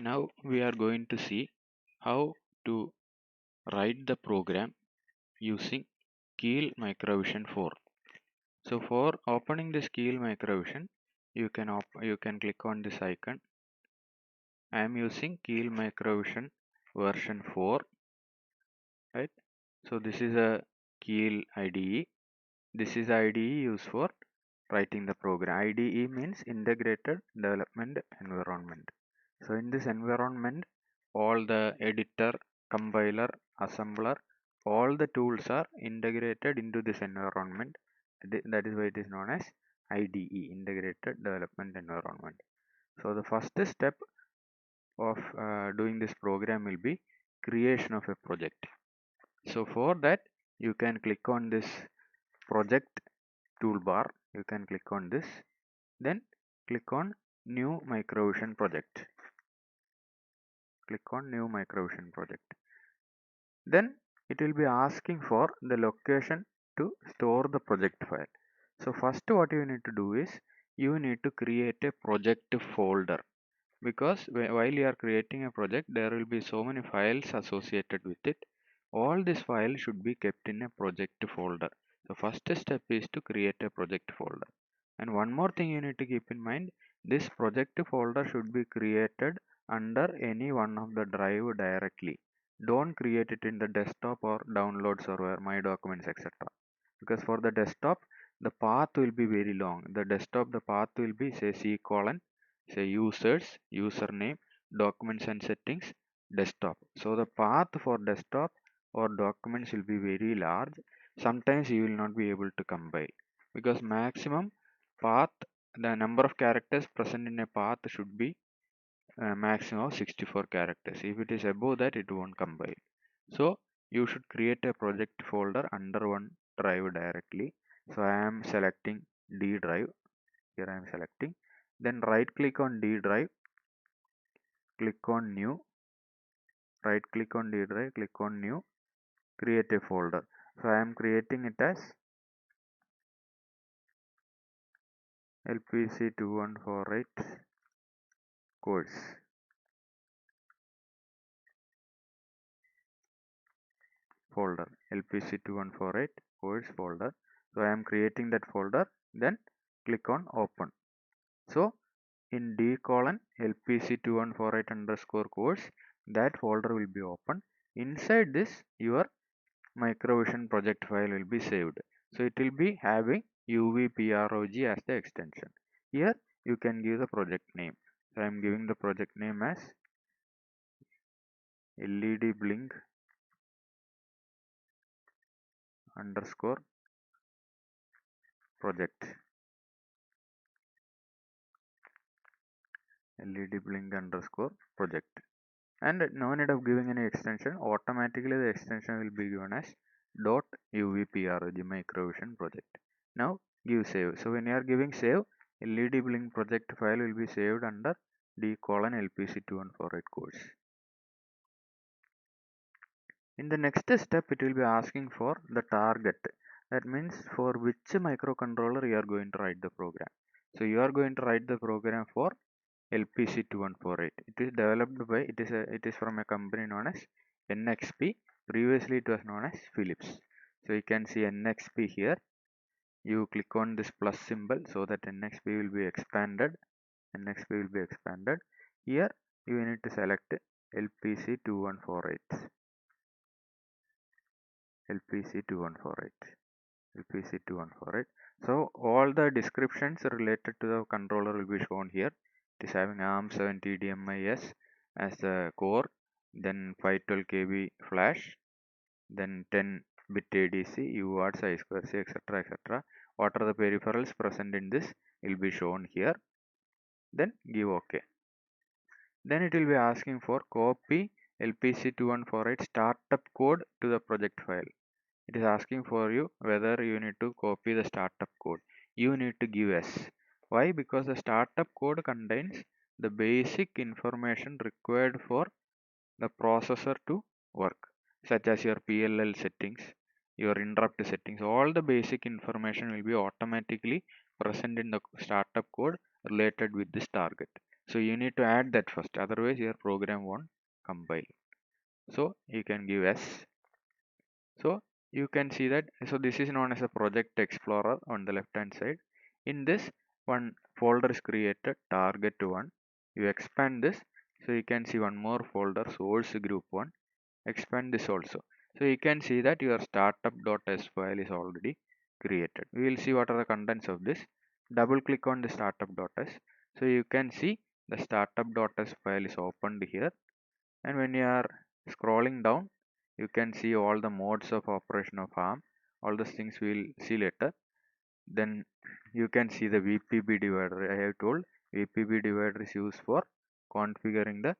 Now we are going to see how to write the program using Keil Microvision 4. So for opening this Keil Microvision, you can click on this icon. I am using Keil Microvision version 4, right? So this is a Keil IDE. This is IDE used for writing the program. IDE means Integrated Development Environment. So in this environment, all the editor, compiler, assembler, all the tools are integrated into this environment. That is why it is known as IDE, Integrated Development Environment. So the first step of doing this program will be creation of a project. So for that, you can click on this project toolbar. You can click on this, then click on new Microvision project. Click on new Microvision project. Then it will be asking for the location to store the project file. So first what you need to do is you need to create a project folder, because while you are creating a project there will be so many files associated with it. All these files should be kept in a project folder. So first step is to create a project folder. And one more thing you need to keep in mind, this project folder should be created under any one of the drive directly. Don't create it in the desktop or download server, my documents, etc. Because for the desktop the path will be very long. The desktop, the path will be say C colon, say users, username, documents and settings, desktop. So the path for desktop or documents will be very large. Sometimes you will not be able to compile, because maximum path, the number of characters present in a path should be maximum of 64 characters. If it is above that, it won't compile. So you should create a project folder under one drive directly. So I am selecting D drive. Here I am selecting. Then right click on D drive, click on new. Right click on D drive, click on new, create a folder. So I am creating it as LPC2148 course folder, LPC2148 course folder. So I am creating that folder, then click on open. So in D colon LPC2148 underscore course, that folder will be open. Inside this, your Microvision project file will be saved. So it will be having UVPROG as the extension. Here you can give the project name. So I am giving the project name as LED blink underscore project. LED blink underscore project. And no need of giving any extension. Automatically the extension will be given as .uvprog Microvision project. Now give save. So when you are giving save, LED blink project file will be saved under D colon LPC2148 course. In the next step, it will be asking for the target. That means for which microcontroller you are going to write the program. So you are going to write the program for LPC2148. It is developed by, it is from a company known as NXP. Previously it was known as Philips. So you can see NXP here. You click on this plus symbol so that NXP will be expanded. NXP will be expanded. Here you need to select LPC2148. LPC2148. LPC2148. So all the descriptions related to the controller will be shown here. It is having ARM7 TDMIS as the core, then 512 KB flash, then 10-bit ADC, UART, I2C, etc. etc. What are the peripherals present in this will be shown here. Then give OK. Then it will be asking for copy LPC2148 startup code to the project file. It is asking for you whether you need to copy the startup code. You need to give yes. Why? Because the startup code contains the basic information required for the processor to work, such as your PLL settings, your interrupt settings. All the basic information will be automatically present in the startup code related with this target. So you need to add that first, otherwise your program won't compile. So you can give S. So you can see that, so this is known as a project explorer on the left hand side. In this, one folder is created, target1. You expand this, so you can see one more folder, source group 1. Expand this also. So you can see that your startup.s file is already created. We will see what are the contents of this. Double click on the startup.s. So you can see the startup.s file is opened here, and when you are scrolling down, you can see all the modes of operation of ARM. All those things we will see later. Then you can see the VPB divider. I have told VPB divider is used for configuring the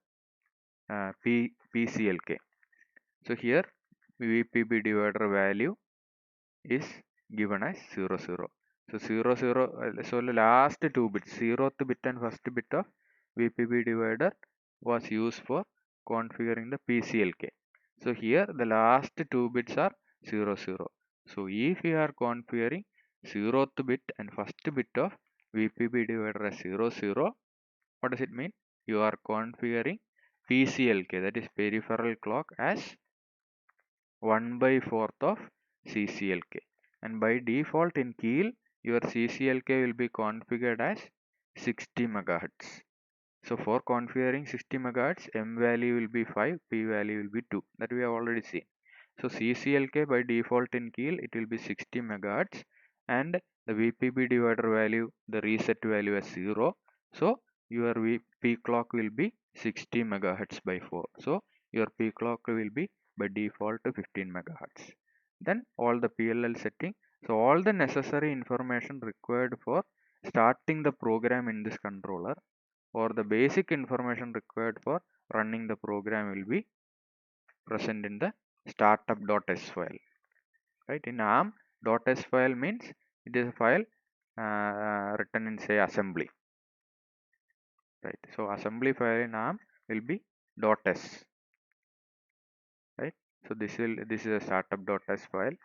PCLK. So here VPB divider value is given as 0 0. So 0 0, so the last two bits, 0th bit and first bit of VPB divider was used for configuring the PCLK. So here the last two bits are 0 0. So if you are configuring 0th bit and first bit of VPB divider as 0 0, what does it mean? You are configuring PCLK, that is peripheral clock, as 1 by 4th of CCLK, and by default in Keil your CCLK will be configured as 60 megahertz. So for configuring 60 megahertz, M value will be 5, P value will be 2, that we have already seen. So CCLK by default in Keil it will be 60 megahertz, and the VPB divider value, the reset value is 0. So your P clock will be 60 megahertz by 4. So your P clock will be by default to 15 megahertz. Then all the PLL setting. So all the necessary information required for starting the program in this controller, or the basic information required for running the program, will be present in the startup.s file. Right? In ARM, .s file means it is a file written in, say, assembly. Right? So assembly file in ARM will be .s. Right? So this is a startup.s file.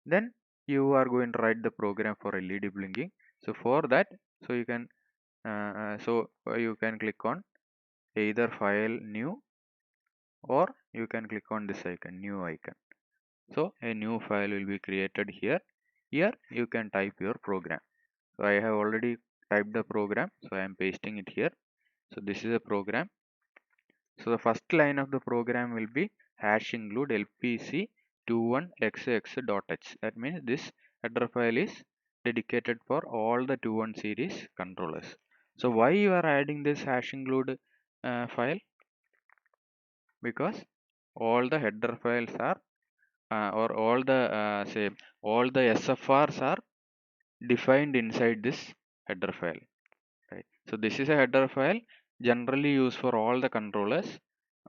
Then you are going to write the program for LED blinking. So for that, so you can click on either file new, or you can click on this icon, new icon. So a new file will be created here. Here you can type your program. So I have already typed the program, so I am pasting it here. So this is a program. So the first line of the program will be hash include LPC2148. That means this header file is dedicated for all the 21 series controllers. So why you are adding this hash include file? Because all the header files are or all the all the SFRs are defined inside this header file. Right? So this is a header file generally used for all the controllers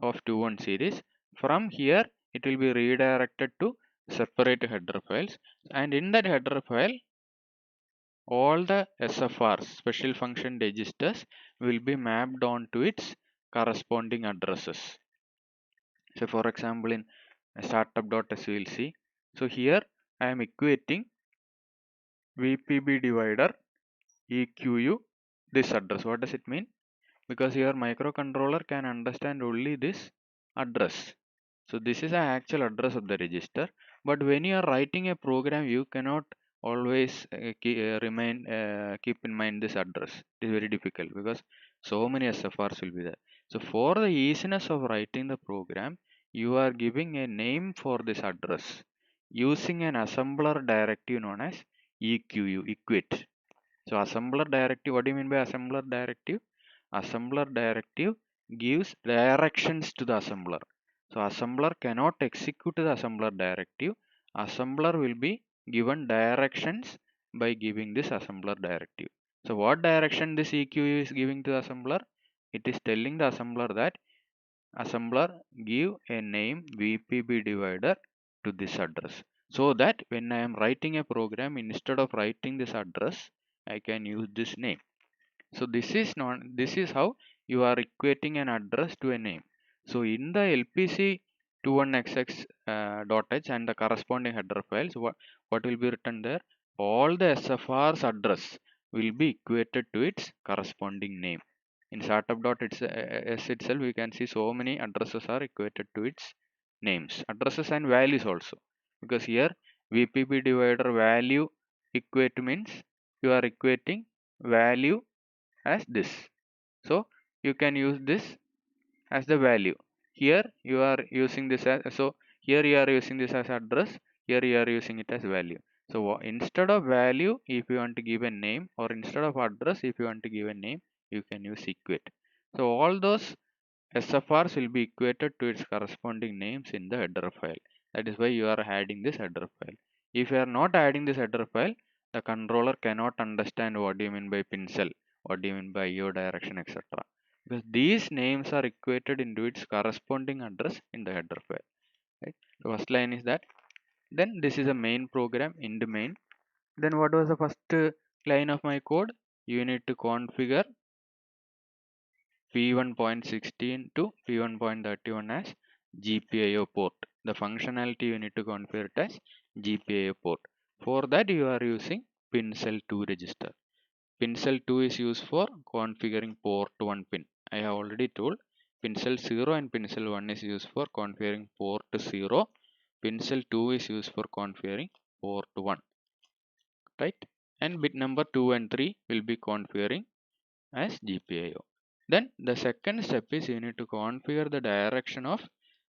of 21 series. From here it will be redirected to separate header files, and in that header file all the SFRs, special function registers, will be mapped onto its corresponding addresses. So for example, in startup.s we will see. So here I am equating VPB divider EQU this address. What does it mean? Because your microcontroller can understand only this address. So this is the actual address of the register. But when you are writing a program, you cannot always keep in mind this address. It is very difficult because so many SFRs will be there. So for the easiness of writing the program, you are giving a name for this address using an assembler directive known as EQU, equate. So assembler directive, what do you mean by assembler directive? Assembler directive gives directions to the assembler. So assembler cannot execute the assembler directive. Assembler will be given directions by giving this assembler directive. So what direction this EQU is giving to the assembler? It is telling the assembler that assembler give a name VPB divider to this address, so that when I am writing a program, instead of writing this address, I can use this name. So this is how you are equating an address to a name. So in the LPC21XX .h and the corresponding header files, what will be written there? All the SFR's address will be equated to its corresponding name. In startup.s itself, we can see so many addresses are equated to its names, addresses and values also. Because here VPP divider value equate means you are equating value as this. So you can use this as the value. Here you are using this as, so here you are using this as address, here you are using it as value. So instead of value, if you want to give a name, or instead of address, if you want to give a name, you can use equate. So all those SFRs will be equated to its corresponding names in the header file. That is why you are adding this header file. If you are not adding this header file, the controller cannot understand what do you mean by pin cell, what do you mean by IO direction, etc. Because these names are equated into its corresponding address in the header file. Right? The first line is that. Then this is a main program in the main. Then what was the first line of my code? You need to configure P1.16 to P1.31 as GPIO port. The functionality you need to configure it as GPIO port. For that you are using pincell2 register. Pincell2 is used for configuring port 1 pin. I have already told Pincell0 and Pincell1 is used for configuring port 0. Pincell2 is used for configuring port 1. Right? And bit number 2 and 3 will be configuring as GPIO. Then the second step is you need to configure the direction of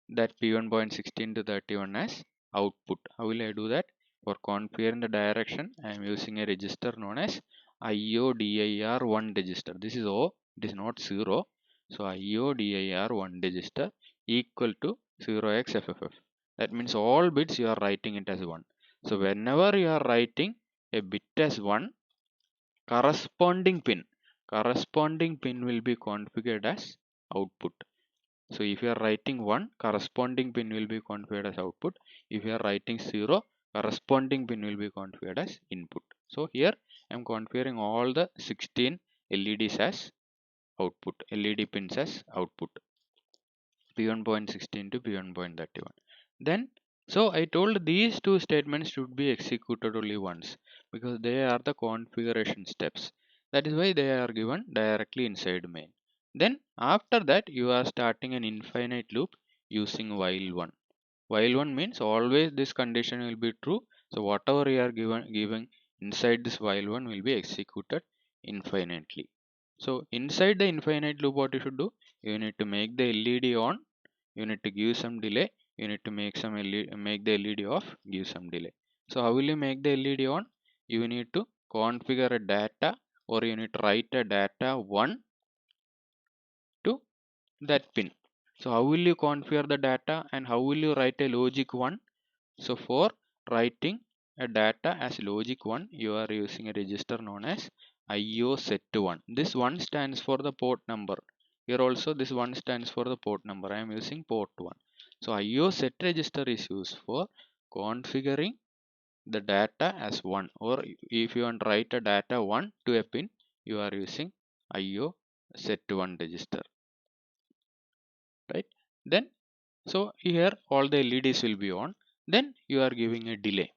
that P1.16 to 31 as output. How will I do that? For configuring the direction, I am using a register known as IODIR1 register. This is O, it is not 0. So IODIR1 register equal to 0xFFF. That means all bits you are writing it as 1. So whenever you are writing a bit as 1, corresponding pin will be configured as output. So if you are writing 1, corresponding pin will be configured as output. If you are writing 0, corresponding pin will be configured as input. So here I am configuring all the 16 LEDs as output, LED pins as output, P1.16 to P1.31. Then, so I told these two statements should be executed only once because they are the configuration steps. That is why they are given directly inside main. Then after that you are starting an infinite loop using while one. While one means always this condition will be true. So whatever you are giving inside this while one will be executed infinitely. So inside the infinite loop, what you should do? You need to make the LED on, you need to give some delay, you need to make some LED, make the LED off, give some delay. So how will you make the LED on? You need to configure a data, or you need to write a data 1 to that pin. So how will you configure the data and how will you write a logic 1? So for writing a data as logic 1, you are using a register known as IO set 1. This 1 stands for the port number. Here also this 1 stands for the port number. I am using port 1. So IO set register is used for configuring the data as 1, or if you want to write a data 1 to a pin, you are using IO set 1 register. Right? Then so here all the LEDs will be on. Then you are giving a delay.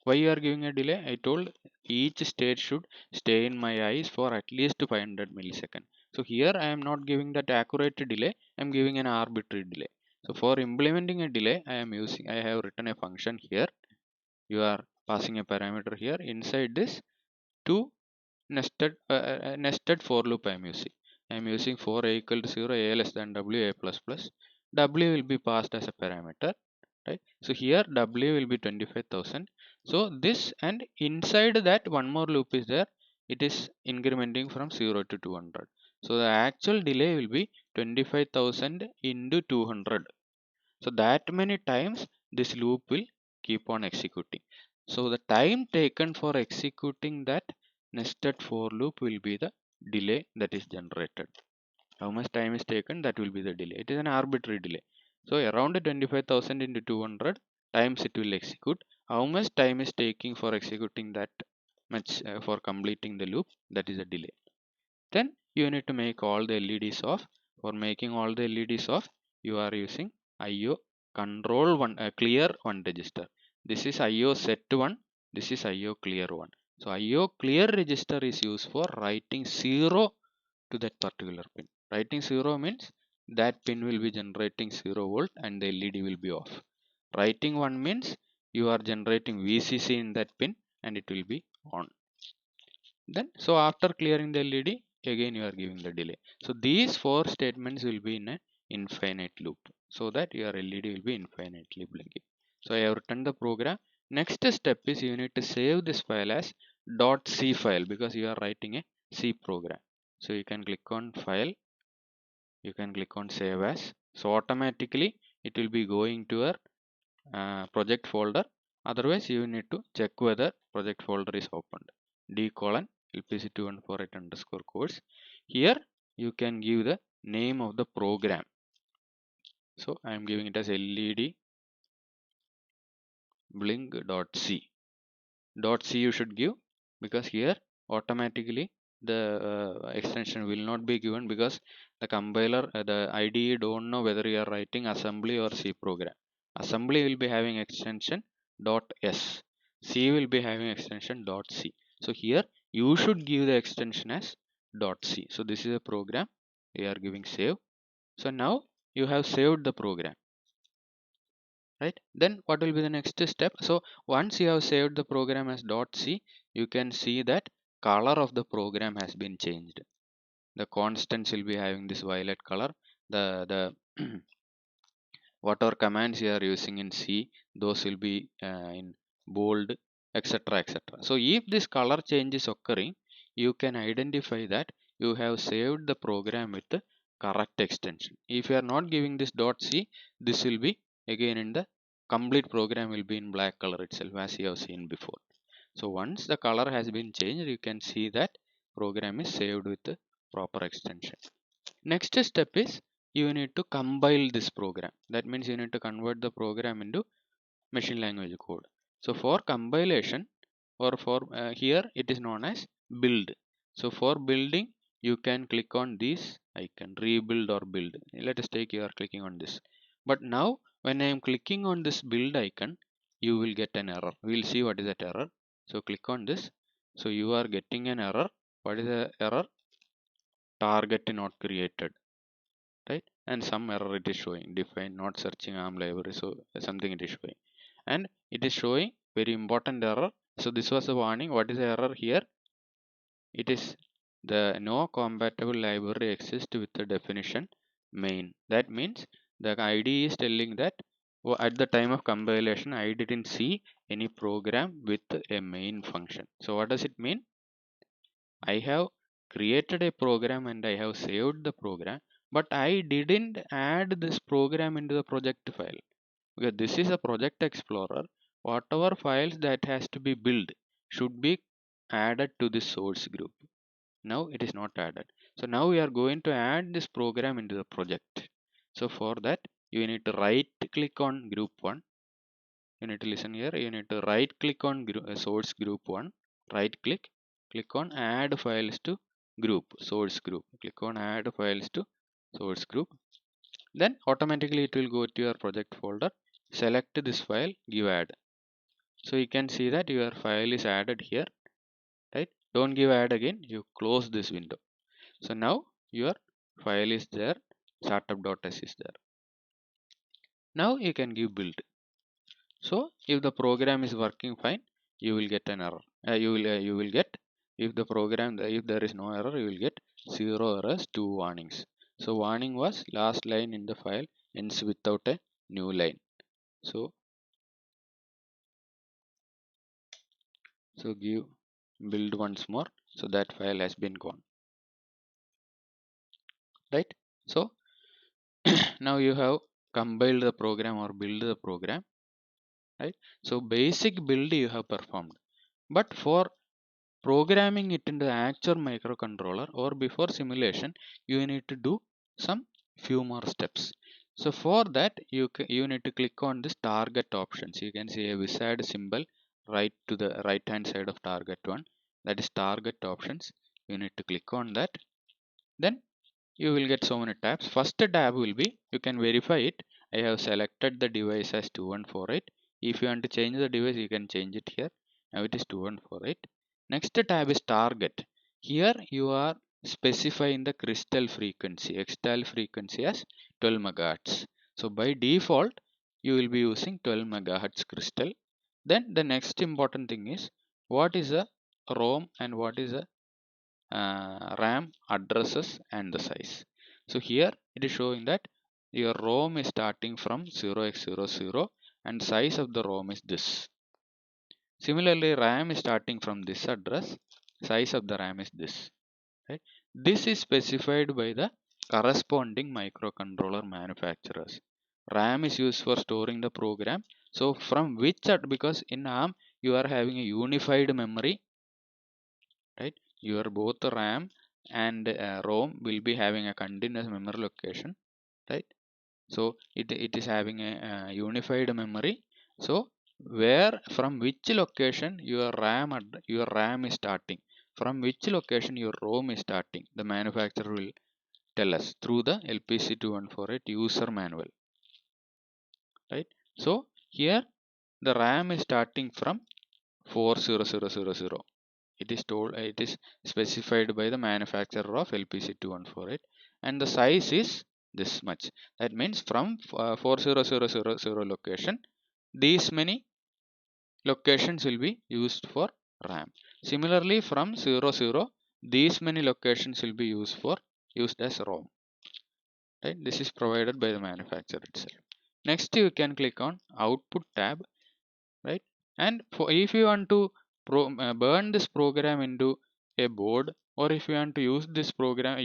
Why you are giving a delay? I told each state should stay in my eyes for at least 500 milliseconds. So here I am not giving that accurate delay, I am giving an arbitrary delay. So for implementing a delay, I have written a function here. You are passing a parameter here. Inside this, two nested for loop I am using. I am using for a equal to 0, a less than w, a plus plus. W will be passed as a parameter. Right? So here W will be 25,000. So this, and inside that one more loop is there. It is incrementing from 0 to 200. So the actual delay will be 25,000 into 200. So that many times this loop will keep on executing. So the time taken for executing that nested for loop will be the delay that is generated. How much time is taken, that will be the delay. It is an arbitrary delay. So around 25,000 into 200 times it will execute. How much time is taking for executing that much for completing the loop, that is a delay. Then you need to make all the LEDs off. For making all the LEDs off, you are using IO control one, clear one register. This is IO set 1, this is IO clear 1. So IO clear register is used for writing 0 to that particular pin. Writing 0 means that pin will be generating 0 volt and the LED will be off. Writing 1 means you are generating VCC in that pin and it will be on. Then so after clearing the LED, again you are giving the delay. So these 4 statements will be in an infinite loop, so that your LED will be infinitely blinking. So I have written the program. Next step is you need to save this file as .c file, because you are writing a C program. So you can click on file, you can click on save as. So automatically it will be going to your project folder. Otherwise you need to check whether project folder is opened. D colon LPC2148 underscore course. Here you can give the name of the program. So I am giving it as LED blink.c. .c you should give, because here automatically the extension will not be given, because the compiler, the IDE don't know whether you are writing assembly or C program. Assembly will be having extension .s, C will be having extension .c. So here you should give the extension as .c. So this is a program, we are giving save. So now you have saved the program, right? Then what will be the next step? So once you have saved the program as .c, you can see that color of the program has been changed. The constants will be having this violet color. The whatever commands you are using in C, those will be in bold, etc., etc. So if this color change is occurring, you can identify that you have saved the program with the correct extension. If you are not giving this .c, this will be again in the complete program will be in black color itself, as you have seen before. So once the color has been changed, you can see that program is saved with the proper extension. Next step is you need to compile this program. That means you need to convert the program into machine language code. So for compilation, or for here it is known as build. So for building, you can click on this icon, rebuild or build. Let us take, you are clicking on this. But now when I am clicking on this build icon, you will get an error. We will see what is that error. So click on this. So you are getting an error. What is the error? Target not created, right? And some error it is showing, define not searching arm library, so something it is showing, and it is showing very important error. So this was a warning. What is the error here? It is the no compatible library exists with the definition main. That means the IDE is telling that at the time of compilation I didn't see any program with a main function. So what does it mean? I have created a program and I have saved the program, but I didn't add this program into the project file, because this is a project explorer. Whatever files that has to be built should be added to this source group. Now it is not added. So now we are going to add this program into the project. So for that you need to right click on group 1. You need to listen here. You need to right click on source group 1, right click on add files to group, source group, click on add files to source group. Then automatically it will go to your project folder, select this file, give add. So you can see that your file is added here, right? Don't give add again, you close this window. So now your file is there, startup.s is there. Now you can give build. So if the program is working fine, you will get an error. You will get, if the program, if there is no error, you will get 0 errors, 2 warnings. So warning was last line in the file ends without a new line. So give build once more. So that file has been gone, right? So now you have compiled the program or build the program, right? So basic build you have performed, but for programming it in the actual microcontroller or before simulation, you need to do some few more steps. So for that you need to click on this target options. You can see a wizard symbol right to the right hand side of target one, that is target options. You need to click on that. Then you will get so many tabs. First tab will be, you can verify it. I have selected the device as 2148. If you want to change the device, you can change it here. Now it is 2148. Next tab is target. Here you are specifying the crystal frequency, extal frequency as 12 megahertz. So by default, you will be using 12 megahertz crystal. Then the next important thing is what is a ROM and what is a RAM addresses and the size. So here it is showing that your ROM is starting from 0x00 and size of the ROM is this. Similarly, RAM is starting from this address, size of the RAM is this. Right? This is specified by the corresponding microcontroller manufacturers. RAM is used for storing the program. So from which, because in ARM you are having a unified memory, right? Your both RAM and ROM will be having a continuous memory location, right? So it is having a unified memory. So where from which location your RAM is starting, from which location your ROM is starting, the manufacturer will tell us through the LPC2148 user manual, right? So here the RAM is starting from 40000. It is specified by the manufacturer of LPC2148 and the size is this much. That means from 40000 location, these many locations will be used for RAM. Similarly, from 00, these many locations will be used as ROM. Right? This is provided by the manufacturer itself. Next, you can click on Output tab, right? And if you want to burn this program into a board, or if you want to use this program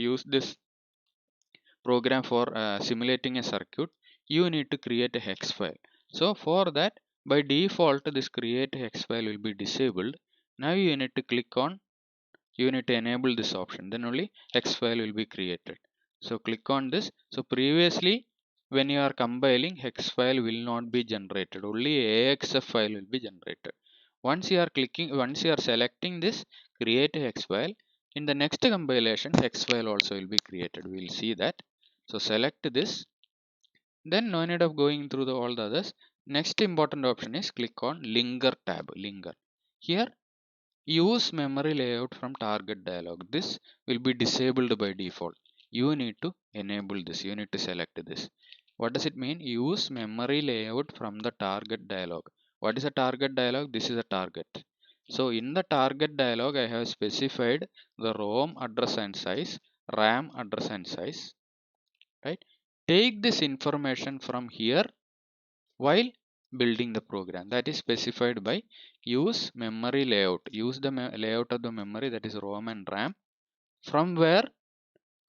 for simulating a circuit, you need to create a hex file. So for that, by default this create hex file will be disabled. Now you need to click on, you need to enable this option, then only hex file will be created. So click on this. So previously when you are compiling, hex file will not be generated, only AXF file will be generated. Once you are selecting this create hex file, in the next compilation hex file also will be created. We will see that. So select this, then no need of going through all the others. Next important option is click on linger tab. Linger, here use memory layout from target dialog. This will be disabled by default. You need to enable this, you need to select this. What does it mean? Use memory layout from the target dialog. What is a target dialog? This is a target. So in the target dialog I have specified the ROM address and size, RAM address and size, right? Take this information from here while building the program. That is specified by use memory layout. Use the layout of the memory, that is ROM and RAM. From where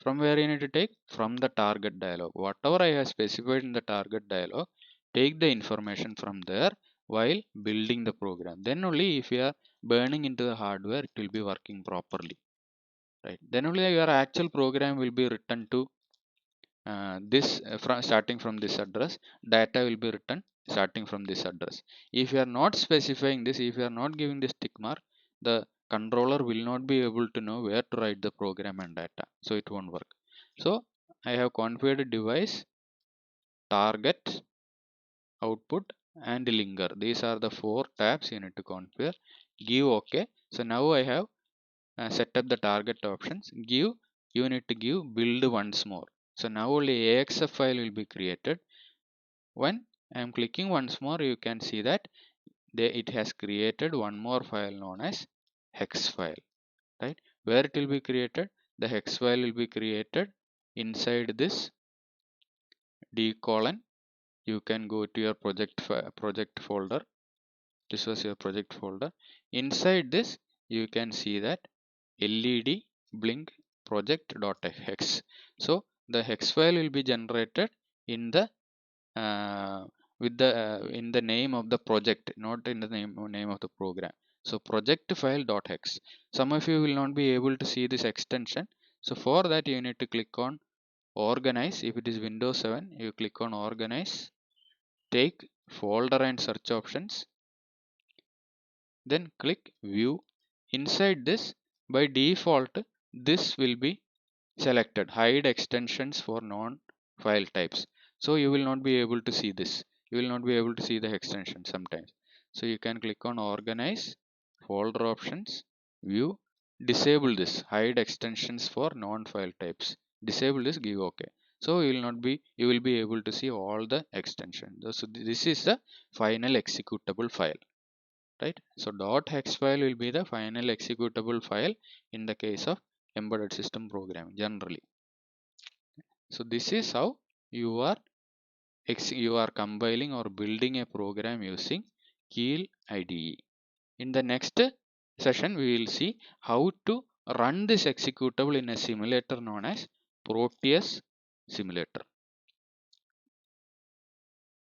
you need to take? From the target dialog. Whatever I have specified in the target dialog, take the information from there while building the program. Then only if you are burning into the hardware, it will be working properly, right? Then only your actual program will be written to starting from this address. Data will be written starting from this address. If you are not specifying this, if you are not giving this tick mark, the controller will not be able to know where to write the program and data, so it won't work. So I have configured device, target, output and linger. These are the 4 tabs you need to configure. Give OK. So now I have set up the target options. Give, you need to give build once more. So now only AXF file will be created. When I am clicking once more, you can see that it has created one more file known as hex file, right? Where it will be created? The hex file will be created inside this D colon. You can go to your project folder. This was your project folder. Inside this you can see that LED blink project.hex. So the hex file will be generated in the with the in the name of the project, not in the name of the program. So project file.hex. Some of you will not be able to see this extension. So for that you need to click on organize. If it is Windows 7, you click on organize, take folder and search options, then click view. Inside this, by default this will be selected, hide extensions for non file types. So you will not be able to see this, you will not be able to see the extension sometimes. So you can click on organize, folder options, view, disable this hide extensions for non-file types, disable this, give OK. So you will be able to see all the extensions. So this is the final executable file, right? So .hex file will be the final executable file in the case of embedded system programming generally. So this is how you are compiling or building a program using Keil IDE. In the next session, we will see how to run this executable in a simulator known as Proteus simulator.